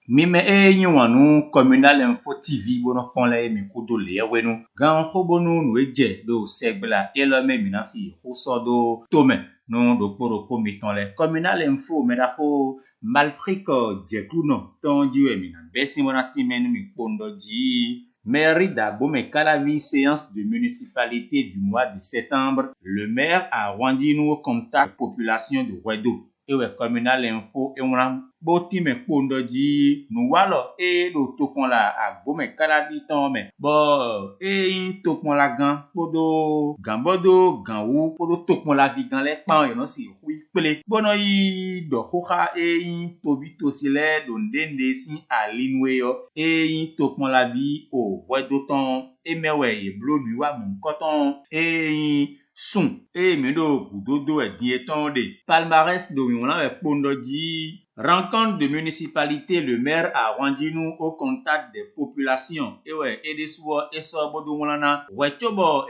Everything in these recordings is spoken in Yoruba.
Mime nyuanu communal info TV bono konle mi kudo le wenu gan hobonu no eje do segbla elome minasi husodo tome no do poro ko mitonle communal info meda ho malfrico jekluno tonji mina besi mona timen mi pondo ji mairie d'Abomey Calavi, séance de municipalité du mois de septembre. Le maire a rendu nous contact population de Wedo. Ewe communal info e wana boti me pondo ji nu walo e do tokon la Abomey Calavi ton me bo e tokon la gan podo gambodo ganwu podo tokon la vi gan le pan yo no si hui pele bono yi do hoha e tobito sile do ndende si alinwe yo e tokon la vi o Wedo ton e mewe e blo nu wa mon koton e sun mendo gudodo dieton de palmarès de wala pondoji rencontre de municipalité. Le maire a rendu nous au contact des populations et des soirs et sobodo wala wechobo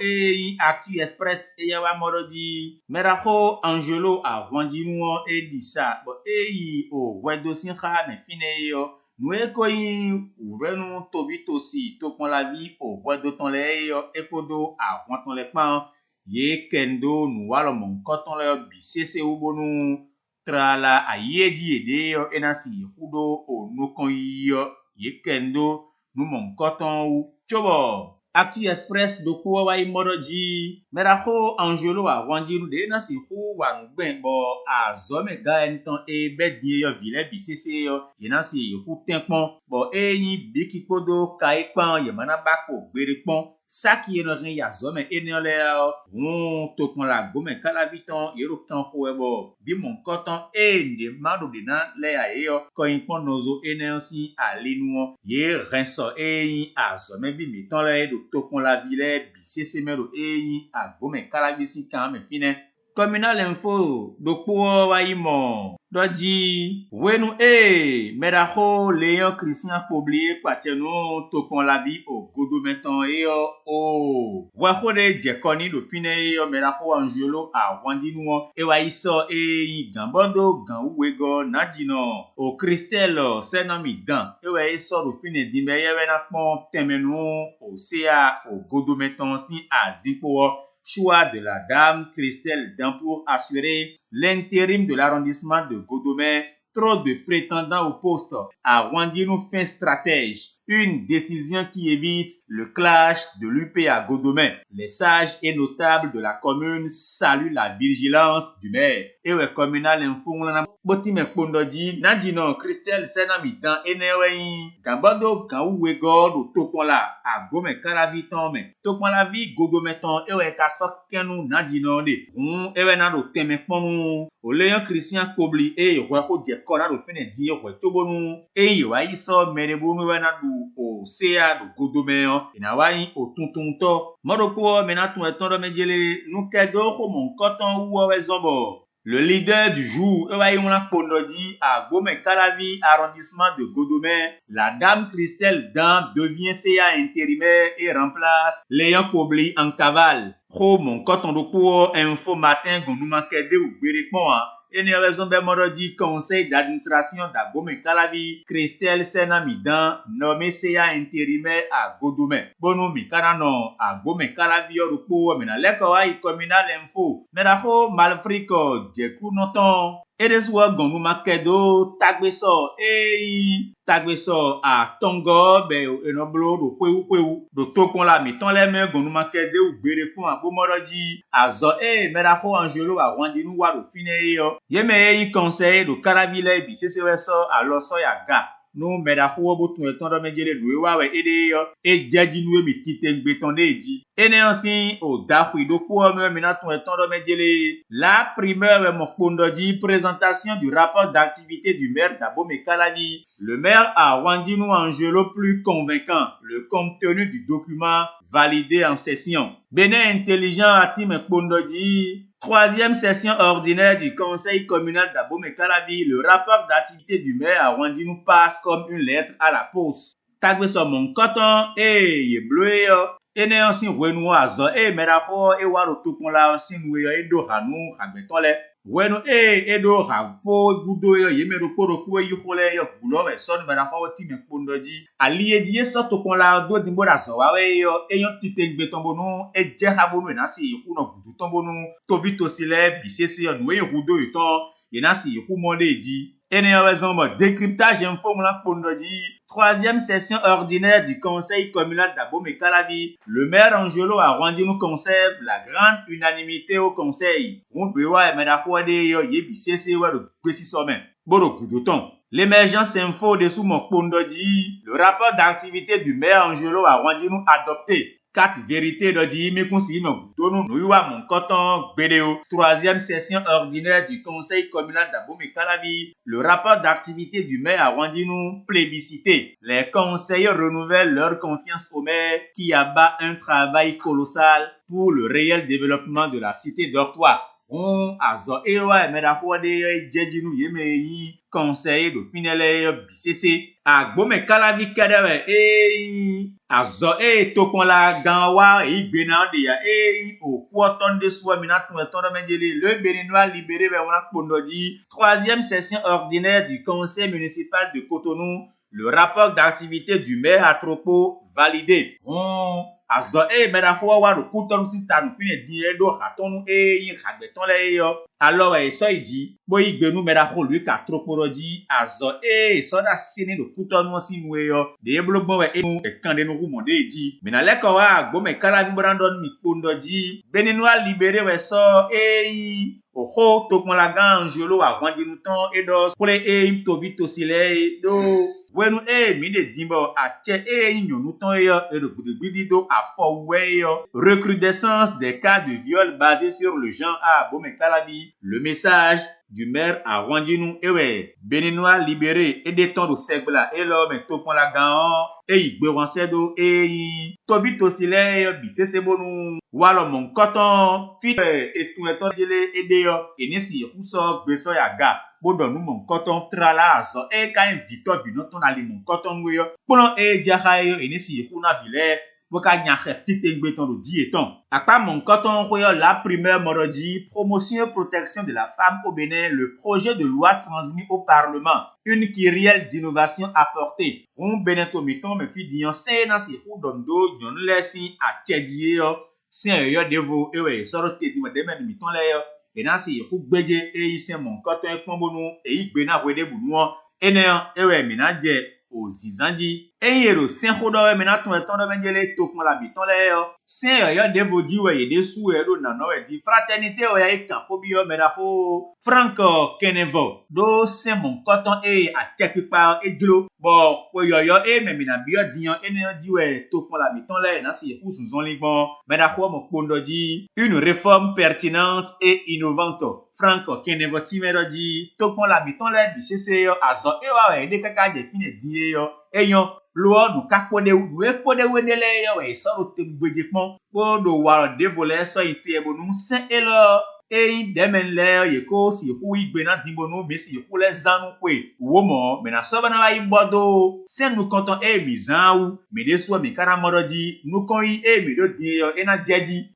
Actu Express e yawa morodi meraho Angelo a rendu nous et disa bo o Wedo sinha me fine yo nous ekoyi urenu tobito si tokon la vie o Wedo ton le yo ekodo a wanton le pan ye kendo nu walo mon koton le bisese ubonu trala ayeji ede yo enasi hudo o nukon yo ye kendo nu mon koton u chobo Actu Express do ko wa imoroji meraho Angelo a wanji nu de nasi hu wan gben bo a zome ga enton e bedie yo vile bisese yo yenasi hu tenpon bo yin bikipodo kai pan ye mana bako gbere pon saki eno rin ya zome ene le tokon la Abomey Calavi ton yero kan ho ebo bi mon koton nde mado de na le ya yo ko yin pon nozo ene si alinu ye renso a zome bi mi ton le do tokon la ville bi sese mero Abomey Calavi si kan me fine communal info do po wa imo doji wenu meraho Léon Christian Poblier pateno tokon la vie o godometon o wahode jekoni do fine yo meraho Angelo a wandi nu wa iso gambodo gan uwego nadino o Christelle senami dan wa iso do fine dimbe yewe na pon temenu o sea o godometon si azipo choix de la dame Christelle Dan pour assurer l'intérim de l'arrondissement de Godomey. Trop de prétendants au poste a rendu nous fin stratège. Une décision qui évite le clash de l'UP à Godomey. Les sages et notables de la commune saluent la vigilance du maire. Ewe communal info boti me pondoji nadino Christelle senami dan enewe gambodo kan uwego do tokon la Abomey Calavi ton me tokon la vi Godomey ton ewe ka sokenu nadino de ewe na do teme ponu o Léon Christian Poblier yo ko je kora do fene di yo tobonu yo ayi so merebonu we na do o sea do Godomey ina wa yin o tuntun to modoko mena tun eton do mejele nu kedo ko mon koton wo we zombo. Le leader du jour, à Abomey Calavi, arrondissement de Godomey, la dame Christelle Dan devient CA intérimaire et remplace Léon Poblier en cavale. Mon coton de cours, info matin, nous manquons ou bérékon, une raison de morodi conseil d'administration d'Abomey Calavi, Christelle Senami Dan, nommé CA intérimaire à Godomey. Bonomi kanano Abomey Calavi yoruko mena leko ai communal info. Meraho malfrico jeku noton. Edeswa gonu makedo tagbeso tagbeso a tongo be enoblo do kweu do tokon la mi ton le me gonu makede u gbere fun abomoroji azo meraho Angelo a wandi nu wa do fine yo yeme conseil do Caraville bi seseweso aloso ya ga no meraho botun eton do mejele nu wa we ede yo jeji nu mi tite gbeton deji ene ansin o dafui do ko me minaton eton do mejele la primeur mo pondoji présentation du rapport d'activité du maire d'Abomey Calavi. Le maire a rendu nous Angelo plus convaincant le contenu du document validé en session. Bénin intelligent à Tim Pondoji. Troisième session ordinaire du conseil communal d'Abomey Calavi. Le rapport d'activité du maire a rendu nous passe comme une lettre à la poste. Tagwe so mon coton ye bleu ene ansin wenu azo merapo waro tokon la sin we do hanu hagbetole Bueno, edo ravo gudo yo yemero poro kuwe yuhole yo gulo we son bana kwa wati me pondoji aliye die soto kon la do dimbo da so wa we yo eyon tite gbe tombo nu eje habonu na si yiku no gudu tombo nu to vito sile bisese yo nu we gudo ito yena si yiku monde ji ene yo wezombo décryptage info la pondoji. Troisième session ordinaire du conseil communal d'Abomey-Calavi. Le maire Angelo a rendu nous conserve la grande unanimité au conseil. L'émergence info dessous mon pondoji. Le rapport d'activité du maire Angelo a rendu nous adopté. 4 vérités de dire mais conseiller mon coton BDO. Troisième session ordinaire du conseil communal d'Abomey-Calavi. Le rapport d'activité du maire a rendu nous plébiscité. Les conseillers renouvellent leur confiance au maire qui abat un travail colossal pour le réel développement de la cité d'Ortois. On a zo ewa medakode jedinu yemeyi conseiller de Pinele BCC a Abomey-Calavi kedewe azo tokon la ganwa igbena de ya o kwoton de so mina tun eton menjele le béninois libéré be wona pondoji. Troisième session ordinaire du conseil municipal de Cotonou. Le rapport d'activité du maire à Tropo validé. Azo medakwa wa kuton sitanu pine di edo hatonu yin khagbeton le yo. Alors so idi bo igbenu medakwa lui ka Troporoji azo so da sini do kuton si nwe yo de blogbon we kande no rumonde idi mina leko wa Abomey-Calavi brandon mi pondoji béninois libéré we so oho tokon la gan Angelo a rendu nous temps edo pour les tobito sile do wenu mi de dimbo ache nyonu ton yo edo budido afọwe yo. Recrudescence des cas de viol basés sur le genre à Abomey-Calavi. Le message du maire a rendu nous béninois libéré et détendre au segla et l'homme topon la gan igbewansedo tobito sile bisese bonu walo mon coton fit etun eton jele edeyo enisi kuso gbeso yaga bodo nu mon coton trala aso ka invito binoton ali mon coton weyo pono jahayo enisi kuna bile boka nyaxe tite gbeton do di eton akpa mon coton koyo la primaire morodi promotion et protection de la femme au Bénin. Le projet de loi transmis au Parlement, une kyrielle d'innovation apportée. Un Beneto miton me fi diyon se na si hu dondo nyon lesi a tchedie yo sen yo devo soro te di mo demen miton le yo e na si hu gbeje sen mon coton ekponbonu igbena wede bunu ene minaje o zizanji yero sen hodo mina ton eton do menjele tokon la biton le yo sen yo devo di we yede su do nano di fraternité o ya ikanfobi yo medako Franco Kenevo do sen mon coton a chepipa ejlo bo yo me mina bio diyan ene di we tokon la biton le na si hu suzon ligbon medako mo pondoji une réforme pertinente et innovante. Franco Kenevo timeroji tokon la biton le bisese yo azo ewa de kaka je fine die yo eyon lo nu kakode we pode wedele yo so te gbeje pon podo wa devole so ite ebonu sen elo demen le yeko si hu igbena dimbonu mesi hu le zanu kwe wo mo mena so bana wa ibodo sen nu konton mizan ou me de so mi kana moroji nu kon mi do di yo ena jeji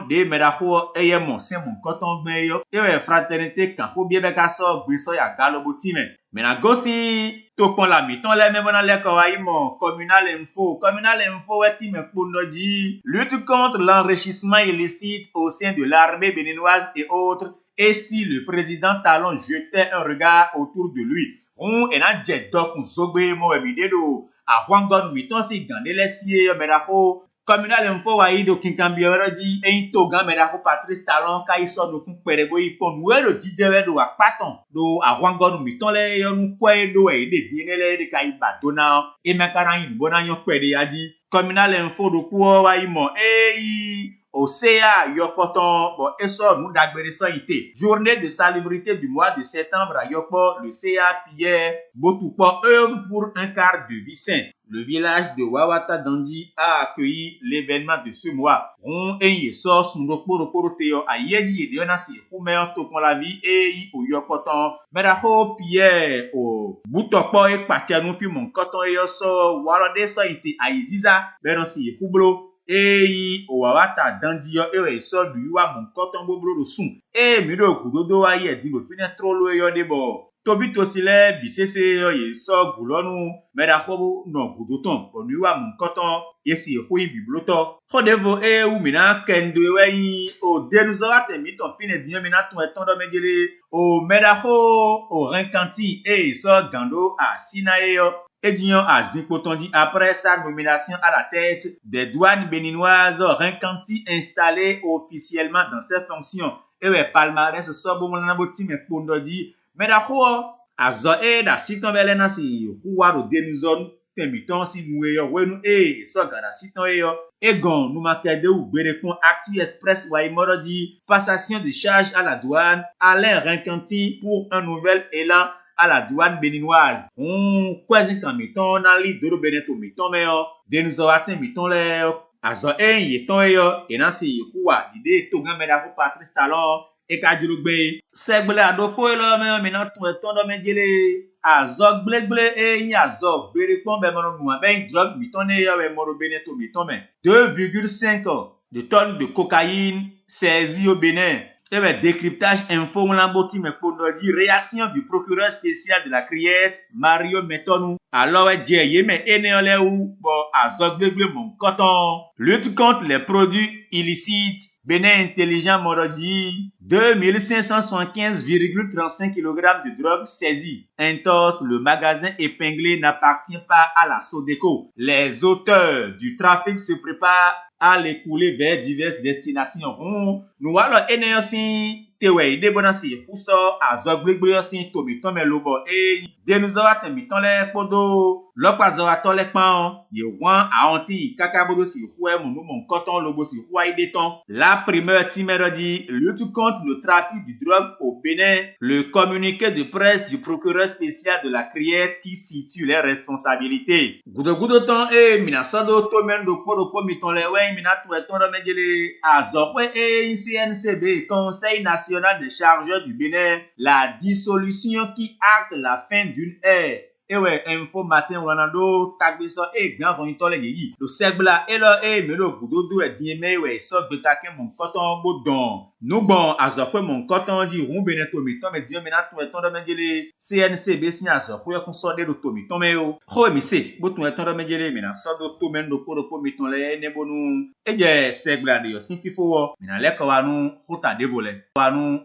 de medako mon sen mon konton gbe yo fraternité kan fo biebe ka so gbe so ya galobo time mena gosi tokon la miton le me bona le ko wa imo communal info weti me pondoji lutte contre l'enrichissement illicite au sein de l'armée béninoise et autres. Et si le président Talon jetait un regard autour de lui ena je dok zogbe mo ebidedo a wangon miton si gandele sie medako communal info wa ido kinkambi eroji togan medako Patrice Talon ka iso no kun perebo ikon wero dijewe do apaton do a wangon miton le yo nu kwe do de dinele de kai badona mekara yin bona yo kwede yaji communal info do ko wa imo Osea Yokoton, bon, eso nous d'agbere so ite. Journée de salubrité du mois de septembre à Yoko, le CA Pierre Botupo œuvre pour un quart de vie sain. Le village de Wawata Dandi a accueilli l'événement de ce mois. On est source nous teo a yeji de onasi kumer tokon la vie o Yokoton. Medako Pierre o Butopo e patia nous fi mon coton yo so warode so ite a yiziza benonsi kublo. eyi owawata dandiyo ewe so luwa mon koton boblo do sun mi do kudodo wa ye di lo fine trolo yo debo tobi tosile bisese yo ye so gulonu meda khobo no gudoton onuwa mon koton yesi hui bibloto khodevo u mina kendo we o denuzo ate mi ton fine di mina ton etondo mejele o meda ho o renkanti so gando a sinayo Edion a Zinkotondi après sa nomination à la tête des douanes béninoises, Renkanti installé officiellement dans ses fonctions. Et ouais, palmarès sobo mon boti me pondodi. Mais d'accord, a zo da siton belena si huwa do denuzon temiton si nouyo wenu so gana siton yo. Et gon nous makede ou berekon Actu Express wa imorodi passation de charge à la douane Alain Renkanti pour un nouvel élan à la douane béninoise. On quasi quand miton dans li doro beneto miton meyo de nous aten miton le azo yeton yo et nan si kuwa ide to gan meda ko Patrice Talon e ka jirugbe segbele adoko lo meyo minan ton do menjele azo glegle yin azo bere pon be mono nu ben drug miton yo be moro beneto miton men 2,5 de tonnes de cocaïne saisie au Bénin. Décryptage info Lamboti me pondodi réaction du procureur spécial de la Criette Mario Metonou. Alors yeme eneole ou bon azogbegle mon coton. Lutte contre les produits illicites. Bénin intelligent Morodi 2575,35 kg de drogue saisie. Entorse, le magasin épinglé n'appartient pas à la Sodeco. Les auteurs du trafic se préparent à l'écouler vers diverses destinations. Nous allons énergie tewe de bonasi uso azogbegbele sin tomi tome lobo de nous aura miton le podo lokwazo atole pan ye wan aonti kakabodo si huwe mon coton lobo si huwa ideton. La primeur timerodi lutte contre le trafic de drogue au Bénin. Le communiqué de presse du procureur spécial de la Criette qui situe les responsabilités. Gudo ton minasado tomen do poro miton le we minatu eton do mejele azokwe CNCB Conseil national des chargeurs du Bénin, la dissolution qui acte la fin d'une ère. Et ouais, info matin Ronaldo tagbeso grand vonitole yeyi. Le segbla melo gudodo dieme ouais so betake mon coton bodon. Nous bon azokwe mon coton di ron beneto miton me dio menato eton do menjele CNCB si azokwe kon sorde do to miton me yo. Ho mi se boton eton do menjele mena so do to men do ko miton le ne bonu. Eje segbla de yo sin fifo wo. Mina le ko wanu hota devole. Wanu